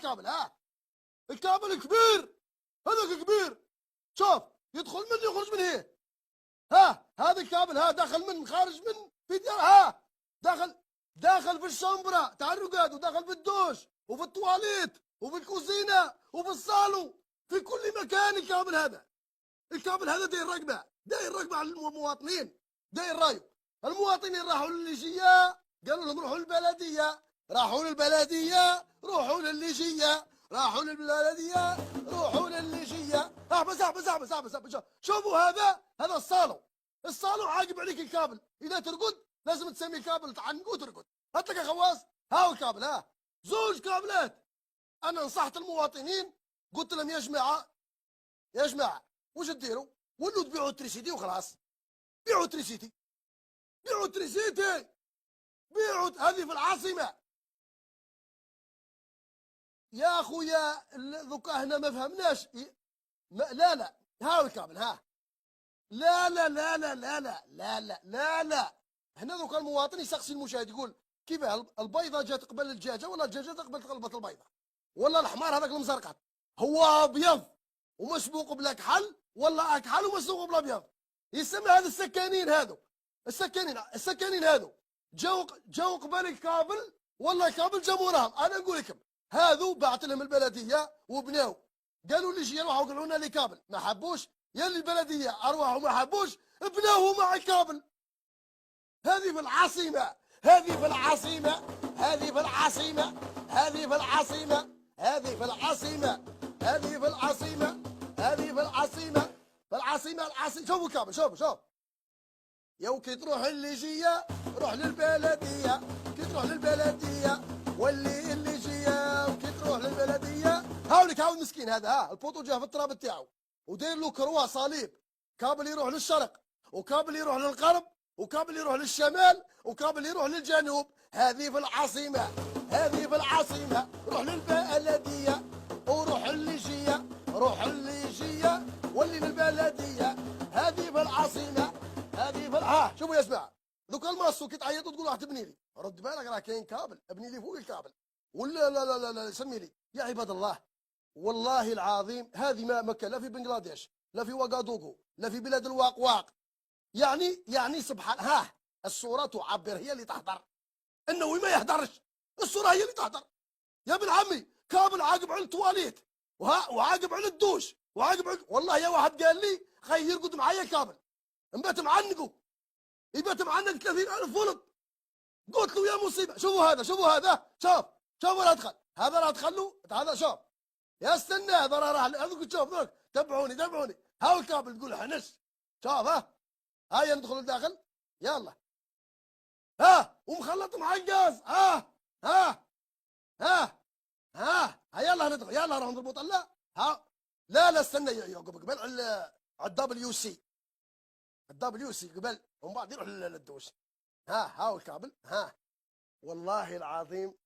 الكابل، ها الكابل كبير، هذاك كبير، شوف يدخل من يخرج من هنا، ها هذا الكابل، ها داخل من خارج من في ديار، ها داخل في الشمبرة تاع الرقاد، وداخل في الدوش وفي الطواليت وفي الكوزينة وفي الصالو، في كل مكان الكابل هذا. الكابل هذا داير رقبة على المواطنين، داير رايو. المواطنين راحوا للليجية قالوا لهم روحوا للبلدية، راحوا للبلدية روحوا للليجية، راحوا للبلدية روحوا للليجية. احبس احبس احبس احبس احبس، شوفوا هذا الصالو عاقب عليك الكابل. اذا ترقد لازم تسمي الكابل تعنق وترقد. هات لك يا خواص، ها هو الكابل، ها زوج كابلات. انا نصحت المواطنين قلت لهم يا جماعه وش تديروا؟ ولوا تبيعوا تريسيتي وخلاص. بيعوا تريسيتي، بيعوا تريسيتي، بيعوا. هذه في العاصمه يا اخويا. ذوك هنا ما فهمناش. لا ها هو الكابل، ها لا لا لا لا لا لا لا لا لا لا. هنا ذوك المواطن يسقسي المشاهد يقول كيفاه البيضه جات قبل الدجاجه، ولا الدجاجه قبل تقلبت البيضه، ولا الحمار هذاك المزرقط هو ابيض ومسبوق بلا كحل، ولا اكحل ومسبوق بلا ابيض. يسمى هذا السكانين هذو، السكانين هذو جاو قبل الكابل، ولا الكابل جا موراهم. انا نقول لكم هذو بعت لهم البلديه وبناو، قالوا لي جي روحوا قالوا لنا لي كابل، ما حبوش يا البلديه ارواحوا ما حبوش بناوه مع الكابل. هذه في العاصمه، هذه في العاصمه، هذه في العاصمه، هذه في العاصمه، هذه في العاصمه، هذه في العاصمه، هذه في العاصمه، في العاصمه. شوفوا الكابل، شوف يا كي تروح الليجيه روح للبلديه، كي تروح للبلديه واللي الليجيه، وكي تروح للبلديه. هاولك هاو المسكين هذا، ها البوطو جاه في التراب تاعو وداير له كروه صليب، كابل يروح للشرق وكابل يروح للغرب وكابل يروح للشمال وكابل يروح للجنوب. هذه في العاصمه، هذه في العاصمه. روح للبلديه وروح الليجيه، روح الليجيه واللي للبلديه. هذه في العاصمه، هذه في ها شوفوا يا جماعه ذوك الماسو كي تعيطوا تقول راح تبني لي، رد بالك راه كاين كابل، ابني لي فوق الكابل. ولا لا لا لا لا سمي لي يا عباد الله. والله العظيم هذه ما مكة لا في بنغلاديش لا في وغادوغو لا في بلاد الواقواق. يعني سبحان، ها الصورة تعبر، هي اللي تحضر، النووي ما يحضرش، الصورة هي اللي تحضر. يا ابن عمي كابل عاقب على التواليت وعاقب على الدوش وعاقب على، والله يا واحد قال لي خي يرقد معايا كابل نبات معنقه، يبات معنق 30,000 فولت. قلت له يا مصيبه. شوفوا هذا، شوفوا هذا، شوفوا راه دخل، هذا راه دخل له هذا. شوف يا استنى هذا راه هذوك، شوف ذوك تبعوني هاو الكابل تقول حنس. شوف هيا ندخل لداخل يلا، ومخلط مع الغاز، ها يلا ندخل، يلا راح نضربوا طلع. لا استنى يا قبل على الدبليو سي قبل ومن بعد يروح للدوش. هاو الكابل، والله العظيم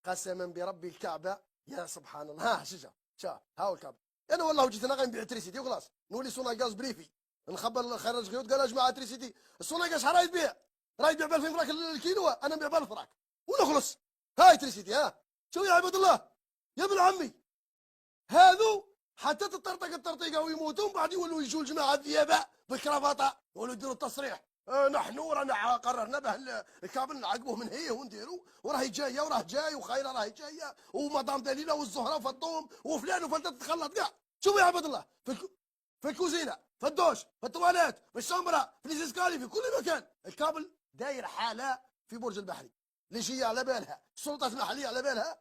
قسما بربي الكعبه يا سبحان الله. شوف هاو الكابل. انا والله جيت انا غنبيع تريسيتي وخلاص، نولي سونا غاز بريفي نخبر خرج خيوط قال يا جماعه تريسيتي السونا غاز شحال يبيع؟ راه يبيع ب 2000 فراك الكيلو، انا نبيع ب 1000 فراك ونخلص. هاي تريسيتي. شوف يا عباد الله يا ابن عمي، هذو حتى تطرطق الترطيقه ويموتون، بعد يولوا يجوا الجماعه الذئباء بالكرافطه يولوا يديروا التصريح. نحن رانا قررنا به الكابل نعقبوه من هي ونديروا، وراهي جايه وراه جاي وخيره راهي جايه ومدام دليله والزهره وفطوم وفلان وفلتة تتخلط كاع. شوفوا يا عباد الله في الكوزينه في الدوش في الطواليت في الشمبره في الاسكالي في كل مكان الكابل داير حاله في برج البحري. ليجيه على بالها، السلطات المحليه على بالها،